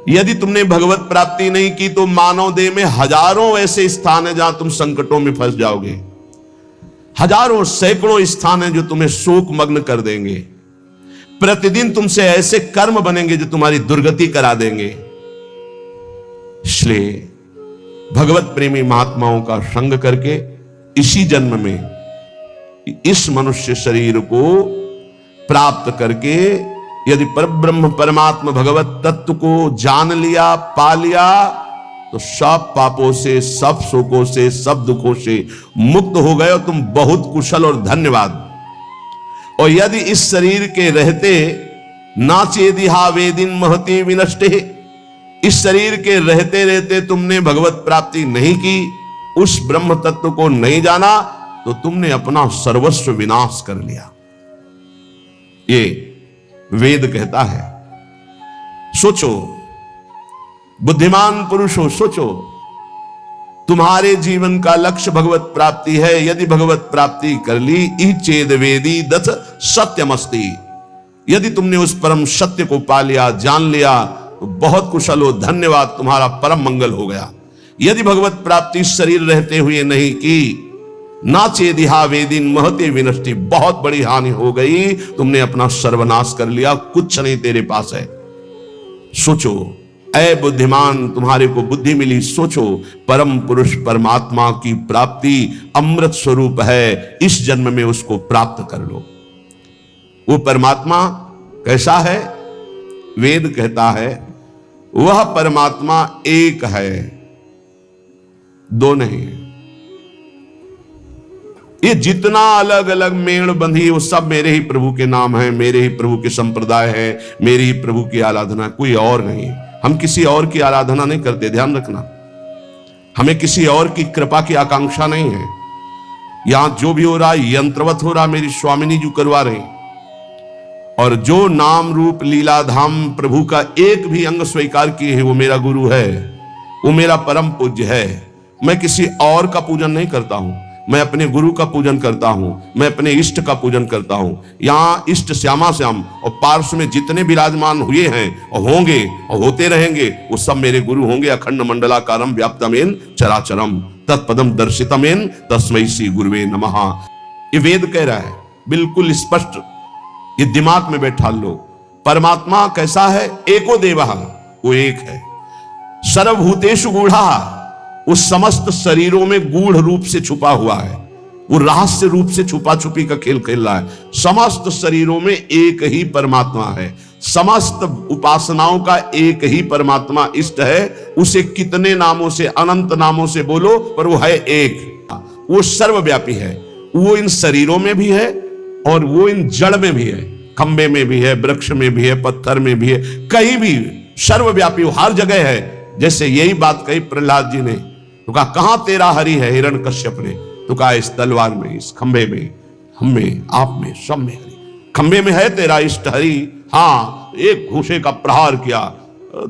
यदि तुमने भगवत प्राप्ति नहीं की तो मानव देह में हजारों ऐसे स्थान है जहां तुम संकटों में फंस जाओगे। हजारों सैकड़ों स्थान है जो तुम्हें शोक मग्न कर देंगे। प्रतिदिन तुमसे ऐसे कर्म बनेंगे जो तुम्हारी दुर्गति करा देंगे। इसलिए भगवत प्रेमी महात्माओं का संग करके इसी जन्म में इस मनुष्य शरीर को प्राप्त करके यदि परब्रह्म परमात्मा भगवत तत्व को जान लिया, पा लिया, तो सब पापों से, सब शोकों से, सब दुखों से मुक्त हो गए और तुम बहुत कुशल और धन्यवाद। और यदि इस शरीर के रहते नाचेदिहा वेदिन महति विनष्टे, इस शरीर के रहते रहते तुमने भगवत प्राप्ति नहीं की, उस ब्रह्म तत्व को नहीं जाना, तो तुमने अपना सर्वस्व विनाश कर लिया। ये वेद कहता है। सोचो बुद्धिमान पुरुषों, सोचो तुम्हारे जीवन का लक्ष्य भगवत प्राप्ति है। यदि भगवत प्राप्ति कर ली, ई चेद वेदी दथ सत्यमस्ति, यदि तुमने उस परम सत्य को पा लिया, जान लिया, तो बहुत कुशल हो, धन्यवाद, तुम्हारा परम मंगल हो गया। यदि भगवत प्राप्ति शरीर रहते हुए नहीं की, ना चेदिहा वेदिन महते विनष्टि, बहुत बड़ी हानि हो गई, तुमने अपना सर्वनाश कर लिया, कुछ नहीं तेरे पास है। सोचो ऐ बुद्धिमान, तुम्हारे को बुद्धि मिली, सोचो परम पुरुष परमात्मा की प्राप्ति अमृत स्वरूप है, इस जन्म में उसको प्राप्त कर लो। वो परमात्मा कैसा है? वेद कहता है वह परमात्मा एक है, दो नहीं। ये जितना अलग अलग मेड़ बंधी, वो सब मेरे ही प्रभु के नाम है, मेरे ही प्रभु के संप्रदाय है, मेरे ही प्रभु की आराधना, कोई और नहीं। हम किसी और की आराधना नहीं करते, ध्यान रखना। हमें किसी और की कृपा की आकांक्षा नहीं है। यहां जो भी हो रहा है यंत्रवत हो रहा, मेरी स्वामिनी जी करवा रही। और जो नाम रूप लीला धाम प्रभु का एक भी अंग स्वीकार किए है, वो मेरा गुरु है, वो मेरा परम पूज्य है। मैं किसी और का पूजन नहीं करता हूं, मैं अपने गुरु का पूजन करता हूं, मैं अपने इष्ट का पूजन करता हूं। यहां इष्ट श्यामा श्याम और पार्श्व में जितने विराजमान हुए हैं और होंगे और होते रहेंगे, वो सब मेरे गुरु होंगे। अखंड मंडलाकारम व्याप्तमेन चराचरम तत्पदम दर्शितमेन तस्मै श्री गुरुवे नमः। ये वेद कह रहा है, बिल्कुल स्पष्ट, ये दिमाग में बैठा लो। परमात्मा कैसा है? एको देवः, वो एक है। सर्वभूतेषु गूढ़ः, उस समस्त शरीरों में गूढ़ रूप से छुपा हुआ है, वो रहस्य रूप से छुपा छुपी का खेल खेल रहा है। समस्त शरीरों में एक ही परमात्मा है, समस्त उपासनाओं का एक ही परमात्मा इष्ट है। उसे कितने नामों से, अनंत नामों से बोलो, पर वो है एक। वो सर्वव्यापी है, वो इन शरीरों में भी है और वो इन जड़ में भी है, खंबे में भी है, वृक्ष में भी है, पत्थर में भी है, कहीं भी सर्वव्यापी, वो हर जगह है। जैसे यही बात कही प्रहलाद जी ने, तो कहा कहां तेरा हरि है? हिरण्यकश्यप ने तो कहा इस तलवार में, इस खंबे में, हम में, आप में, सब में हरि। खंबे में है तेरा इष्ट हरि। हाँ, एक घूसे का प्रहार किया,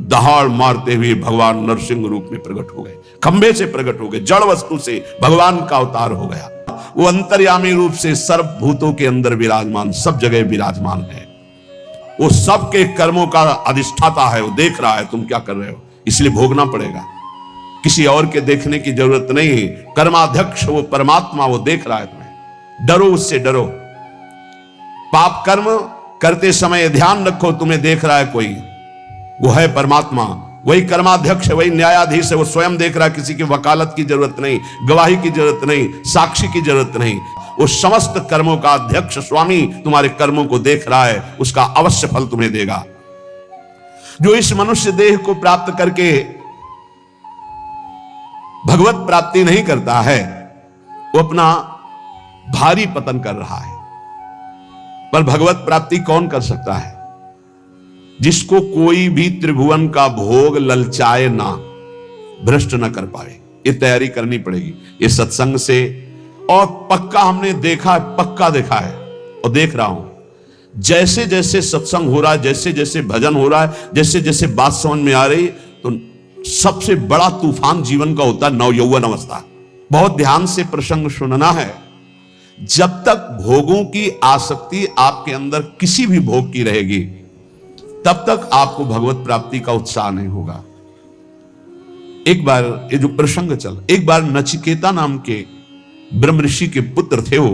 दहाड़ मारते हुए भगवान नरसिंह रूप में प्रकट हो गए, खंबे से प्रकट हो गए, जड़ वस्तु से भगवान का अवतार हो गया। वो अंतर्यामी रूप से सर्वभूतों के अंदर विराजमान, सब जगह विराजमान है। वो सबके कर्मों का अधिष्ठाता है, वो देख रहा है तुम क्या कर रहे हो, इसलिए भोगना पड़ेगा। किसी और के देखने की जरूरत नहीं। कर्माध्यक्ष वो परमात्मा, वो देख रहा है तुम्हें। डरो उससे, डरो। पाप कर्म करते समय ध्यान रखो, तुम्हें देख रहा है कोई, वो है परमात्मा, वही कर्माध्यक्ष है, वही न्यायाधीश है, वो स्वयं देख रहा है। किसी की वकालत की जरूरत नहीं, गवाही की जरूरत नहीं, साक्षी की जरूरत नहीं। वो समस्त कर्मों का अध्यक्ष स्वामी तुम्हारे कर्मों को देख रहा है, उसका अवश्य फल तुम्हें देगा। जो इस मनुष्य देह को प्राप्त करके भगवत प्राप्ति नहीं करता है, वो अपना भारी पतन कर रहा है। पर भगवत प्राप्ति कौन कर सकता है? जिसको कोई भी त्रिभुवन का भोग ललचाए ना, भ्रष्ट ना कर पाए। ये तैयारी करनी पड़ेगी ये सत्संग से। और पक्का हमने देखा है, पक्का देखा है और देख रहा हूं, जैसे जैसे सत्संग हो रहा है, जैसे जैसे भजन हो रहा है, जैसे जैसे बात समझ में आ रही, तो सबसे बड़ा तूफान जीवन का होता है नवयौवन अवस्था। बहुत ध्यान से प्रसंग सुनना है। जब तक भोगों की आसक्ति आपके अंदर किसी भी भोग की रहेगी, तब तक आपको भगवत प्राप्ति का उत्साह नहीं होगा। एक बार ये जो प्रसंग चल, एक बार नचिकेता नाम के ब्रह्म ऋषि के पुत्र थे वो,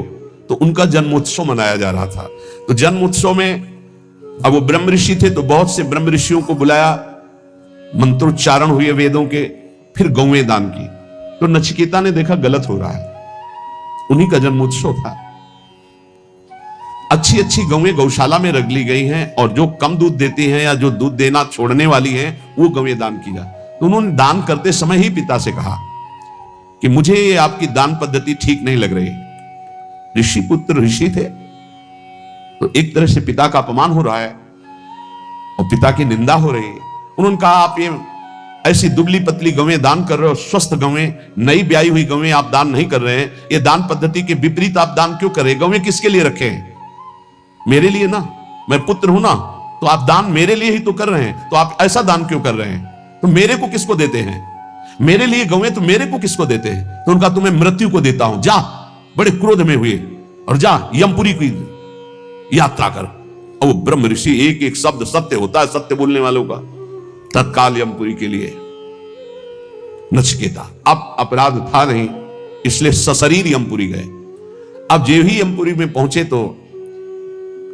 तो उनका जन्मोत्सव मनाया जा रहा था। तो जन्मोत्सव में अब वो ब्रह्म ऋषि थे, तो बहुत से ब्रह्म ऋषियों को बुलाया, मंत्रोच्चारण हुए वेदों के, फिर गौएं दान की। तो नचिकेता ने देखा गलत हो रहा है, उन्हीं का जन्मोत्सव था। अच्छी अच्छी गौएं गौशाला में रख ली गई हैं, और जो कम दूध देती हैं या जो दूध देना छोड़ने वाली हैं, वो गौएं दान की जाए। तो उन्होंने दान करते समय ही पिता से कहा कि मुझे ये आपकी दान पद्धति ठीक नहीं लग रही। ऋषि पुत्र ऋषि थे, तो एक तरह से पिता का अपमान हो रहा है और पिता की निंदा हो रही है। उन्होंने कहा आप ये ऐसी दुबली पतली गौएं दान कर रहे हो, स्वस्थ गौएं, नई ब्याई हुई गौएं आप दान नहीं कर रहे हैं, ये दान पद्धति के विपरीत आप दान क्यों कर रहे हैं? गौएं किसके लिए रखे हैं? मेरे लिए ना, मैं पुत्र हूं ना, तो आप दान मेरे लिए ही तो कर रहे हैं, तो आप ऐसा दान क्यों कर रहे हैं? तो मेरे को किसको देते हैं? मेरे लिए गौएं, तो मेरे को किसको देते हैं? तो उनका तुम्हें मृत्यु को देता हूं, जा। बड़े क्रोध में हुए और जा यमपुरी की यात्रा कर। और वो ब्रह्म ऋषि, एक एक शब्द सत्य होता है सत्य बोलने वालों का। तत्काल यमपुरी के लिए नचिकेता, अब अपराध था नहीं, इसलिए सशरीर यमपुरी गए। अब जो ही यमपुरी में पहुंचे, तो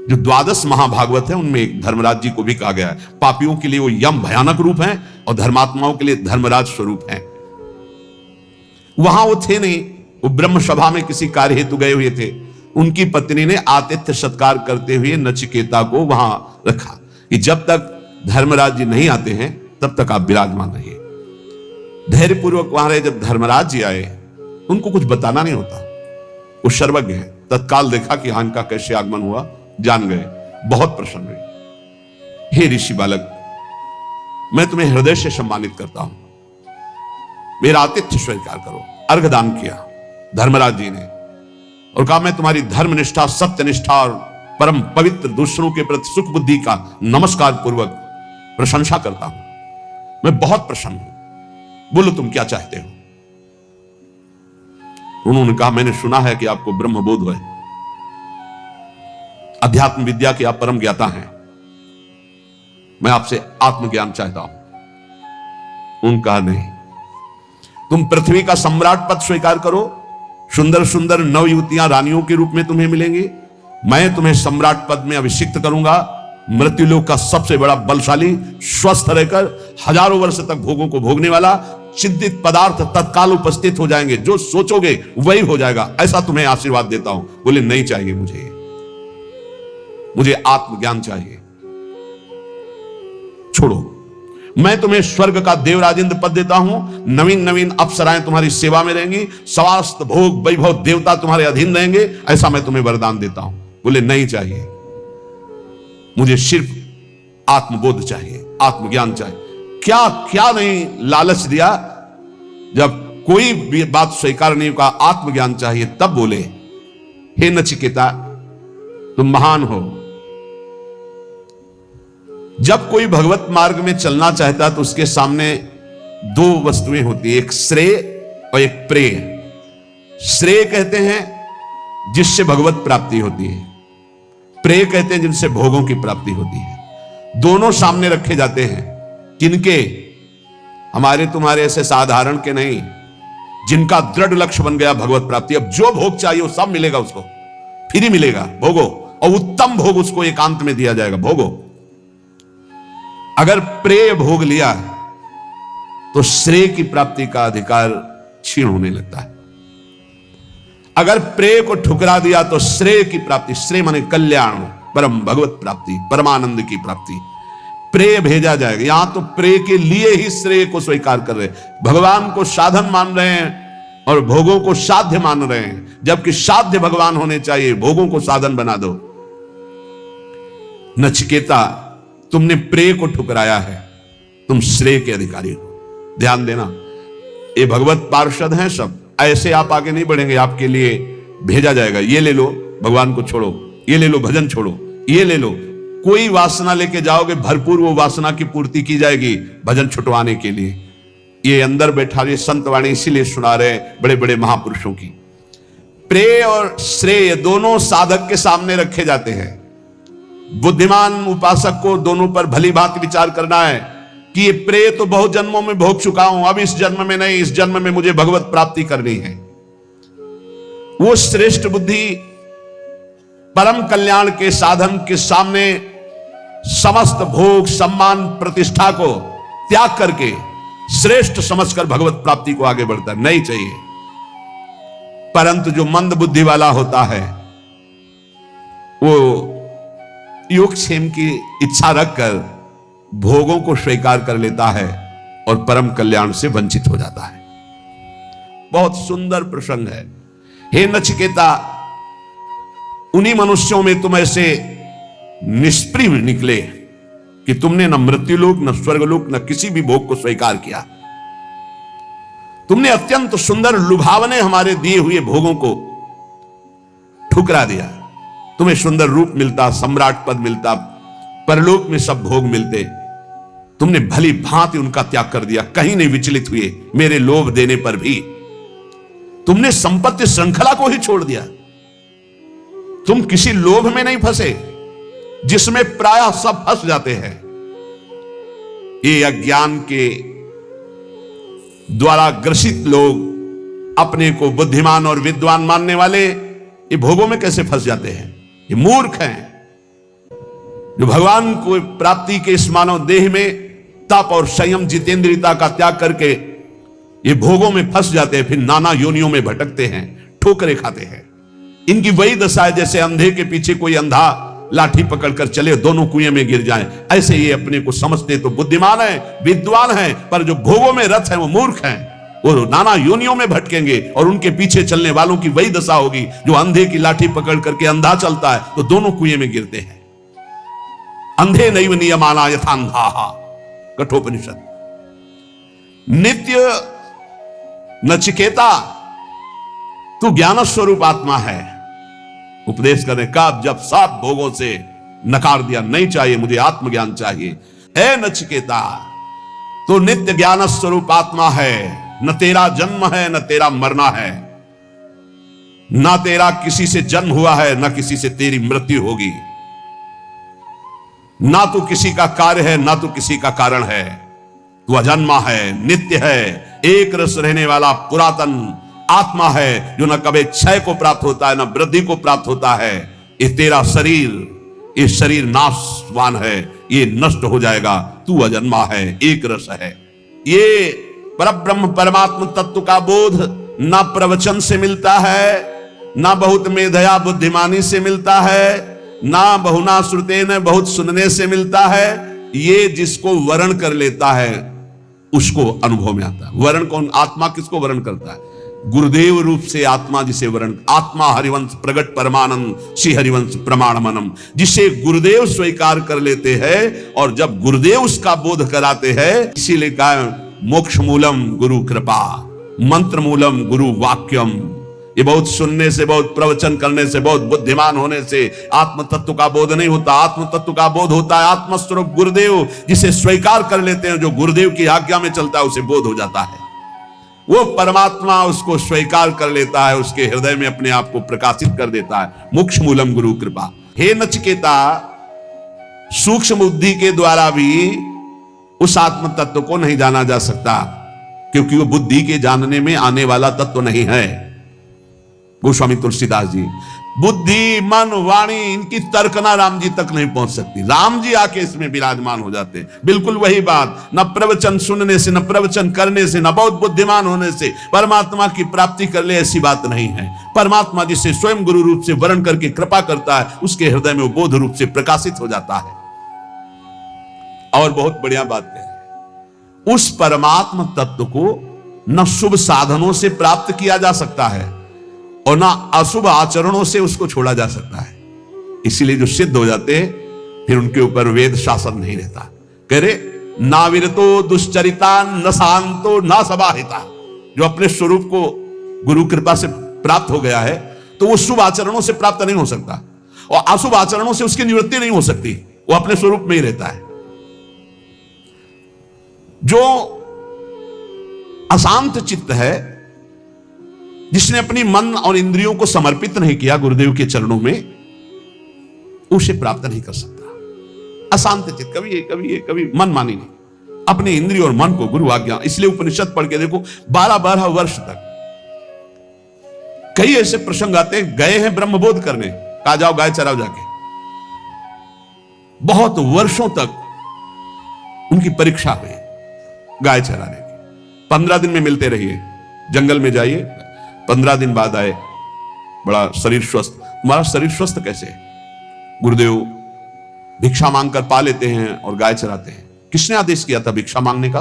जो 12 महाभागवत है उनमें एक धर्मराज जी को भी कहा गया है। पापियों के लिए वो यम भयानक रूप है और धर्मात्माओं के लिए धर्मराज स्वरूप है। वहां वो थे नहीं, वो ब्रह्म सभा में किसी कार्य हेतु गए हुए थे। उनकी पत्नी ने आतिथ्य सत्कार करते हुए नचिकेता को वहां रखा कि जब तक धर्मराज जी नहीं आते हैं तब तक आप विराजमान रहिए। धैर्यपूर्वक वहां रहे। जब धर्मराज जी आए, उनको कुछ बताना नहीं होता, वो सर्वज्ञ है। तत्काल देखा कि हाँ इनका कैसे आगमन हुआ, जान गए, बहुत प्रसन्न हुए। हे ऋषि बालक, मैं तुम्हें हृदय से सम्मानित करता हूं, मेरा आतिथ्य स्वीकार करो। अर्घदान किया धर्मराज जी ने और कहा मैं तुम्हारी धर्मनिष्ठा, सत्यनिष्ठा और परम पवित्र दूसरों के प्रति सुख बुद्धि का नमस्कार पूर्वक प्रशंसा करता हूं। मैं बहुत प्रसन्न हूं, बोलो तुम क्या चाहते हो? उन्होंने कहा मैंने सुना है कि आपको ब्रह्म बोध है, अध्यात्म विद्या के आप परम ज्ञाता हैं, मैं आपसे आत्मज्ञान चाहता हूं। उनका नहीं, तुम पृथ्वी का सम्राट पद स्वीकार करो, सुंदर सुंदर नवयुवतियां रानियों के रूप में तुम्हें मिलेंगी, मैं तुम्हें सम्राट पद में अभिषिक्त करूंगा। मृत्युलोक का सबसे बड़ा बलशाली, स्वस्थ रहकर हजारों वर्ष तक भोगों को भोगने वाला, चिंतित पदार्थ तत्काल उपस्थित हो जाएंगे, जो सोचोगे वही हो जाएगा, ऐसा तुम्हें आशीर्वाद देता हूं। बोले नहीं चाहिए मुझे आत्मज्ञान चाहिए, छोड़ो। मैं तुम्हें स्वर्ग का देवराजेंद्र पद देता हूं, नवीन नवीन अप्सराएं तुम्हारी सेवा में रहेंगी, स्वास्थ्य भोग वैभव देवता तुम्हारे अधीन रहेंगे, ऐसा मैं तुम्हें वरदान देता हूं। बोले नहीं चाहिए, मुझे सिर्फ आत्मबोध चाहिए, आत्मज्ञान चाहिए। क्या क्या नहीं लालच दिया, जब कोई भी बात स्वीकार नहीं कहा, आत्मज्ञान चाहिए, तब बोले हे नचिकेता तुम महान हो। जब कोई भगवत मार्ग में चलना चाहता तो उसके सामने दो वस्तुएं होती है, एक श्रेय और एक प्रेय। श्रेय कहते हैं जिससे भगवत प्राप्ति होती है, प्रेय कहते हैं जिनसे भोगों की प्राप्ति होती है। दोनों सामने रखे जाते हैं, किनके? हमारे तुम्हारे ऐसे साधारण के नहीं, जिनका दृढ़ लक्ष्य बन गया भगवत प्राप्ति। अब जो भोग चाहिए वो सब मिलेगा उसको, फ्री मिलेगा, भोगो, और उत्तम भोग उसको एकांत में दिया जाएगा, भोगो। अगर प्रेय भोग लिया तो श्रेय की प्राप्ति का अधिकार क्षीण होने लगता है। अगर प्रेय को ठुकरा दिया तो श्रेय की प्राप्ति, श्रेय माने कल्याण, परम भगवत प्राप्ति, परमानंद की प्राप्ति, प्रेय भेजा जाएगा। यहां तो प्रेय के लिए ही श्रेय को स्वीकार कर रहे हैं, भगवान को साधन मान रहे हैं और भोगों को साध्य मान रहे हैं, जबकि साध्य भगवान होने चाहिए, भोगों को साधन बना दो। नचिकेता तुमने प्रेय को ठुकराया है, तुम श्रेय के अधिकारी हो। ध्यान देना, ये भगवत पार्षद हैं सब, ऐसे आप आगे नहीं बढ़ेंगे, आपके लिए भेजा जाएगा, ये ले लो भगवान को छोड़ो, ये ले लो भजन छोड़ो, ये ले लो। कोई वासना लेके जाओगे, भरपूर वो वासना की पूर्ति की जाएगी भजन छुटवाने के लिए। ये अंदर बैठा ये संतवाणी इसीलिए सुना रहे बड़े बड़े महापुरुषों की। प्रेय और श्रेय दोनों साधक के सामने रखे जाते हैं। बुद्धिमान उपासक को दोनों पर भली भांति विचार करना है कि ये प्रेय तो बहुत जन्मों में भोग चुका हूं, अब इस जन्म में नहीं, इस जन्म में मुझे भगवत प्राप्ति करनी है। वो श्रेष्ठ बुद्धि परम कल्याण के साधन के सामने समस्त भोग सम्मान प्रतिष्ठा को त्याग करके श्रेष्ठ समझकर भगवत प्राप्ति को आगे बढ़ता नहीं चाहिए। परंतु जो मंद बुद्धि वाला होता है वो योगक्षेम की इच्छा रखकर भोगों को स्वीकार कर लेता है और परम कल्याण से वंचित हो जाता है। बहुत सुंदर प्रसंग है। हे नचिकेता, उन्हीं मनुष्यों में तुम ऐसे निष्प्रिय निकले कि तुमने न मृत्युलोक न स्वर्गलोक न किसी भी भोग को स्वीकार किया। तुमने अत्यंत सुंदर लुभावने हमारे दिए हुए भोगों को ठुकरा दिया। तुम्हें सुंदर रूप मिलता, सम्राट पद मिलता, परलोक में सब भोग मिलते, तुमने भली भांति उनका त्याग कर दिया, कहीं नहीं विचलित हुए। मेरे लोभ देने पर भी तुमने संपत्ति श्रृंखला को ही छोड़ दिया। तुम किसी लोभ में नहीं फंसे जिसमें प्रायः सब फंस जाते हैं। ये अज्ञान के द्वारा ग्रसित लोग अपने को बुद्धिमान और विद्वान मानने वाले ये भोगों में कैसे फंस जाते हैं। ये मूर्ख हैं जो भगवान को प्राप्ति के इस मानव देह में तप और संयम जितेंद्रियता का त्याग करके ये भोगों में फंस जाते हैं, फिर नाना योनियों में भटकते हैं, ठोकरें खाते हैं। इनकी वही दशा है जैसे अंधे के पीछे कोई अंधा लाठी पकड़कर चले, दोनों कुएं में गिर जाएं। ऐसे ये अपने को समझते तो बुद्धिमान है, विद्वान है, पर जो भोगों में रत है वो मूर्ख हैं। वो नाना योनियों में भटकेंगे और उनके पीछे चलने वालों की वही दशा होगी जो अंधे की लाठी पकड़ करके अंधा चलता है तो दोनों कुएं में गिरते हैं। अंधे नैव नियमाना यथांधाः, कठोपनिषद। नित्य नचिकेता, तू ज्ञान स्वरूप आत्मा है। उपदेश करने का जब सब भोगों से नकार दिया, नहीं चाहिए मुझे आत्मज्ञान चाहिए। ए नचिकेता, तो नित्य ज्ञान स्वरूप आत्मा है। न तेरा जन्म है न तेरा मरना है, न तेरा किसी से जन्म हुआ है न किसी से तेरी मृत्यु होगी। ना तू किसी का कार्य है ना तू किसी का कारण है। तू अजन्मा है, नित्य है, एक रस रहने वाला पुरातन आत्मा है जो न कभी क्षय को प्राप्त होता है न वृद्धि को प्राप्त होता है। ये तेरा शरीर, ये शरीर नाशवान है, ये नष्ट हो जाएगा। तू अजन्मा है, एक रस है। ये परब्रह्म परमात्म तत्व का बोध ना प्रवचन से मिलता है, ना बहुत मेधया बुद्धिमानी से मिलता है, ना बहुना श्रुतेन बहुत सुनने से मिलता है। ये जिसको वर्ण कर लेता है उसको अनुभव में आता है। वर्ण कौन? आत्मा किसको वर्ण करता है? गुरुदेव रूप से आत्मा जिसे वर्ण, आत्मा हरिवंश प्रगट परमानंद श्री हरिवंश प्रमाणमनम, जिसे गुरुदेव स्वीकार कर लेते हैं और जब गुरुदेव उसका बोध कराते हैं, इसीलिए कहा मोक्ष मूलम गुरु कृपा, मंत्र मूलम गुरु वाक्यम। ये बहुत सुनने से, बहुत प्रवचन करने से, बहुत बुद्धिमान होने से आत्म तत्व का बोध नहीं होता। आत्म तत्व का बोध होता है आत्मस्वरूप गुरुदेव जिसे स्वीकार कर लेते हैं, जो गुरुदेव की आज्ञा में चलता है उसे बोध हो जाता है। वो परमात्मा उसको स्वीकार कर लेता है, उसके हृदय में अपने आप को प्रकाशित कर देता है। मोक्ष मूलम गुरु कृपा। हे नचिकेता, सूक्ष्म बुद्धि के द्वारा भी उस आत्म तत्व को नहीं जाना जा सकता, क्योंकि वो बुद्धि के जानने में आने वाला तत्व नहीं है। गोस्वामी तुलसीदास जी, बुद्धि मन वाणी इनकी तर्कना राम जी तक नहीं पहुंच सकती। राम जी आके इसमें विराजमान हो जाते हैं। बिल्कुल वही बात, न प्रवचन सुनने से, न प्रवचन करने से, न बहुत बुद्धिमान होने से परमात्मा की प्राप्ति कर ले, ऐसी बात नहीं है। परमात्मा जिसे स्वयं गुरु रूप से वर्ण करके कृपा करता है, उसके हृदय में वो बोध रूप से प्रकाशित हो जाता है। और बहुत बढ़िया बात है, उस परमात्म तत्व को न शुभ साधनों से प्राप्त किया जा सकता है और ना अशुभ आचरणों से उसको छोड़ा जा सकता है। इसीलिए जो सिद्ध हो जाते हैं फिर उनके ऊपर वेद शासन नहीं रहता। कह रहे नाविरतो दुश्चरिता न शांतो न सबाहिता, जो अपने स्वरूप को गुरु कृपा से प्राप्त हो गया है तो वो शुभ आचरणों से प्राप्त नहीं हो सकता और अशुभ आचरणों से उसकी निवृत्ति नहीं हो सकती। वो अपने स्वरूप में ही रहता है। जो अशांत चित्त है, जिसने अपनी मन और इंद्रियों को समर्पित नहीं किया गुरुदेव के चरणों में, उसे प्राप्त नहीं कर सकता। अशांत चित्त, कभी मन मानी नहीं, अपने इंद्रिय और मन को गुरु आज्ञा। इसलिए उपनिषद पढ़ के देखो 12-12 वर्ष तक कई ऐसे प्रसंग आते हैं, गए हैं ब्रह्मबोध करने, कहा जाओ गाय चराओ जाके, बहुत वर्षों तक उनकी परीक्षा हुई गाय चराने की। 15 दिन में मिलते रहिए, जंगल में जाइए, 15 दिन बाद आए, बड़ा शरीर स्वस्थ। तुम्हारा शरीर स्वस्थ कैसे है? गुरुदेव भिक्षा मांगकर पा लेते हैं और गाय चराते हैं। किसने आदेश किया था भिक्षा मांगने का?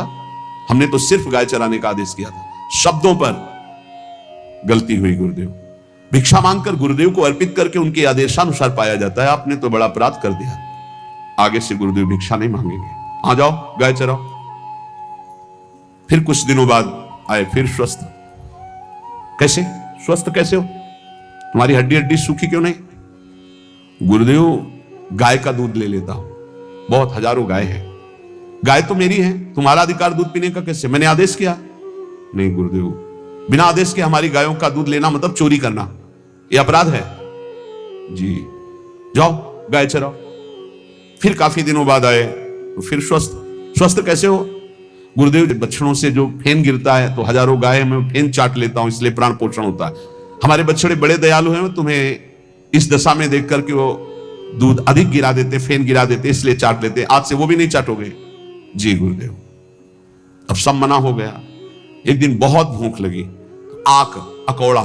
हमने तो सिर्फ गाय चराने का आदेश किया था। शब्दों पर गलती हुई गुरुदेव। भिक्षा मांगकर गुरुदेव को अर्पित करके उनके आदेशानुसार पाया जाता है। आपने तो बड़ा अपराध कर दिया, आगे से गुरुदेव भिक्षा नहीं मांगेंगे, आ जाओ गाय चराओ। फिर कुछ दिनों बाद आए, फिर स्वस्थ। कैसे स्वस्थ कैसे हो? तुम्हारी हड्डी हड्डी सूखी क्यों नहीं? गुरुदेव गाय का दूध ले लेता हूं, बहुत हजारों गाय है, गाय तो मेरी है, तुम्हारा अधिकार दूध पीने का कैसे? मैंने आदेश किया? नहीं गुरुदेव, बिना आदेश के हमारी गायों का दूध लेना मतलब चोरी करना, यह अपराध है। जी जाओ गाय चराओ। फिर काफी दिनों बाद आए तो फिर स्वस्थ। स्वस्थ कैसे हो? गुरुदेव बछड़ों से जो फेन गिरता है तो हजारों गाय में फेन चाट लेता हूं, इसलिए प्राण पोषण होता है। हमारे बछड़े बड़े दयालु हैं, तुम्हें इस दशा में देख करके वो दूध अधिक गिरा देते, फेन गिरा देते, इसलिए चाट लेते। आज से वो भी नहीं चाटोगे? जी गुरुदेव। अब सब मना हो गया। एक दिन बहुत भूख लगी, आक अकौड़ा,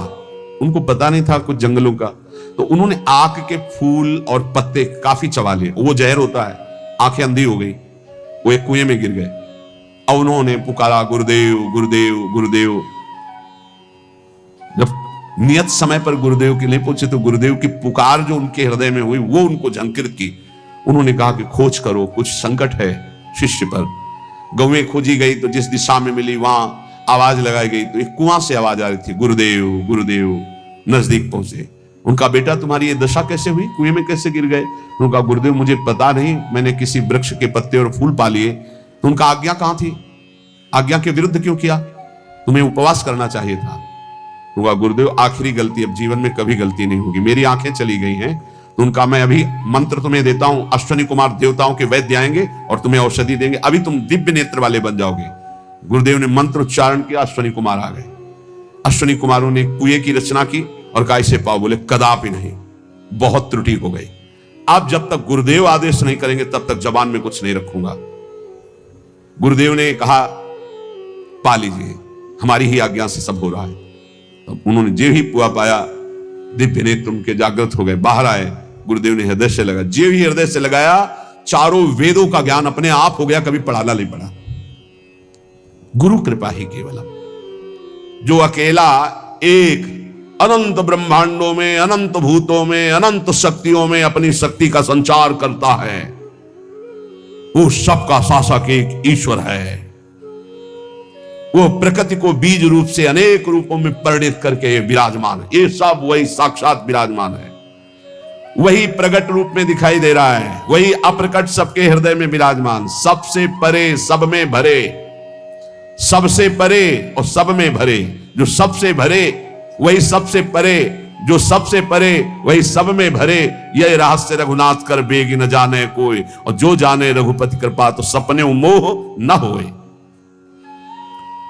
उनको पता नहीं था कुछ जंगलों का, तो उन्होंने आक के फूल और पत्ते काफी चबा लिए। वो जहर होता है, आंखें अंधी हो गई, वो एक कुएं में गिर गए। और उन्होंने पुकारा गुरुदेव गुरुदेव गुरुदेव। जब नियत समय पर गुरुदेव के लिए पहुंचे तो गुरुदेव की पुकार जो उनके हृदय में हुई वो उनको झंकृत की। उन्होंने कहा कि खोज करो, कुछ संकट है शिष्य पर। गौएं खोजी गई तो जिस दिशा में मिली वहां आवाज लगाई गई तो एक कुआं से आवाज आ रही थी, गुरुदेव गुरुदेव। नजदीक पहुंचे, उनका बेटा तुम्हारी ये दशा कैसे हुई, कुएं में कैसे गिर गए? उनका गुरुदेव मुझे पता नहीं, मैंने किसी वृक्ष के पत्ते और फूल पा लिए। तो उनका आज्ञा कहां थी? आज्ञा के विरुद्ध क्यों किया? तुम्हें उपवास करना चाहिए था। उनका गुरुदेव आखिरी गलती, अब जीवन में कभी गलती नहीं होगी, मेरी आंखें चली गई हैं। तो उनका मैं अभी मंत्र तुम्हें देता हूं, अश्विनी कुमार देवताओं के वैद्य आएंगे और तुम्हें औषधि देंगे, अभी तुम दिव्य नेत्र वाले बन जाओगे। गुरुदेव ने मंत्र उच्चारण किया, अश्विनी कुमार आ गए। अश्विनी कुमारों ने कुएं की रचना की और कहा इसे पाओ। बोले कदापि नहीं, बहुत त्रुटि हो गई। आप जब तक गुरुदेव आदेश नहीं करेंगे तब तक जबान में कुछ नहीं रखूंगा। गुरुदेव ने कहा पा लीजिए, हमारी ही आज्ञा से सब हो रहा है। तो उन्होंने जो ही पुआ पाया, दिव्य नेत्र उनके जागृत हो गए, बाहर आए। गुरुदेव ने हृदय से लगाया, जो ही हृदय से लगाया चारों वेदों का ज्ञान अपने आप हो गया, कभी पढ़ाना नहीं पड़ा। गुरु कृपा ही केवलम। जो अकेला एक अनंत ब्रह्मांडों में, अनंत भूतों में, अनंत शक्तियों में अपनी शक्ति का संचार करता है, वो सबका शासक एक ईश्वर है। वो प्रकृति को बीज रूप से अनेक रूपों में परिणित करके विराजमान है। ये सब वही साक्षात विराजमान है, वही प्रकट रूप में दिखाई दे रहा है, वही अप्रकट सबके हृदय में विराजमान, सबसे परे सब में भरे, सबसे परे और सब में भरे। जो सबसे भरे वही सबसे परे, जो सबसे परे वही सब में भरे। यह रहस्य रघुनाथ कर बेगी न जाने कोई, और जो जाने रघुपति कृपा तो सपने मोह न होए।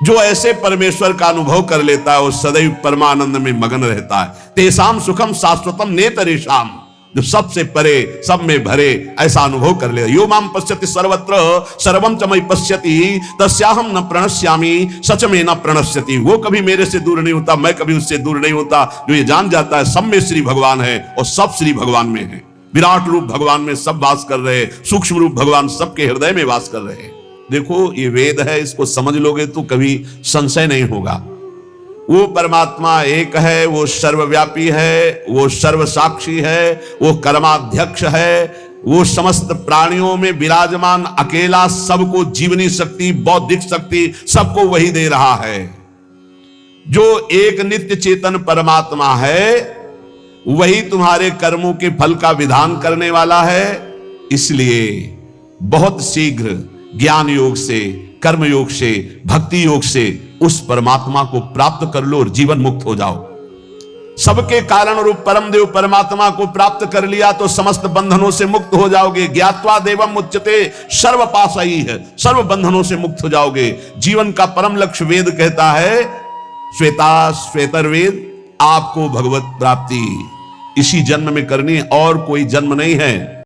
जो ऐसे परमेश्वर का अनुभव कर लेता है वो सदैव परमानंद में मगन रहता है। तेसाम सुखम शाश्वतम नेतरेशाम, जो सबसे परे सब में भरे ऐसा अनुभव कर ले। यो माम पश्यति सर्वत्र सर्वम च मयि पश्यति तस्याहम न प्रणश्यामि सच में न प्रणश्यति। वो कभी मेरे से दूर नहीं होता, मैं कभी उससे दूर नहीं होता। जो ये जान जाता है सब में श्री भगवान है और सब श्री भगवान में है। विराट रूप भगवान में सब वास कर रहे, सूक्ष्म रूप भगवान सबके हृदय में वास कर रहे। देखो ये वेद है, इसको समझ लोगे तो कभी संशय नहीं होगा। वो परमात्मा एक है, वो सर्वव्यापी है, वो सर्वसाक्षी है, वो कर्माध्यक्ष है, वो समस्त प्राणियों में विराजमान अकेला सबको जीवनी शक्ति, बौद्धिक शक्ति सबको वही दे रहा है। जो एक नित्य चेतन परमात्मा है वही तुम्हारे कर्मों के फल का विधान करने वाला है। इसलिए बहुत शीघ्र ज्ञान योग से, कर्म योग से, भक्ति योग से उस परमात्मा को प्राप्त कर लो और जीवन मुक्त हो जाओ। सबके कारण रूप परम देव परमात्मा को प्राप्त कर लिया तो समस्त बंधनों से मुक्त हो जाओगे। ज्ञात्वा देवम उच्यते सर्व पाशई है, सर्व बंधनों से मुक्त हो जाओगे। जीवन का परम लक्ष्य वेद कहता है, श्वेता श्वेतर वेद, आपको भगवत प्राप्ति इसी जन्म में करनी, और कोई जन्म नहीं है।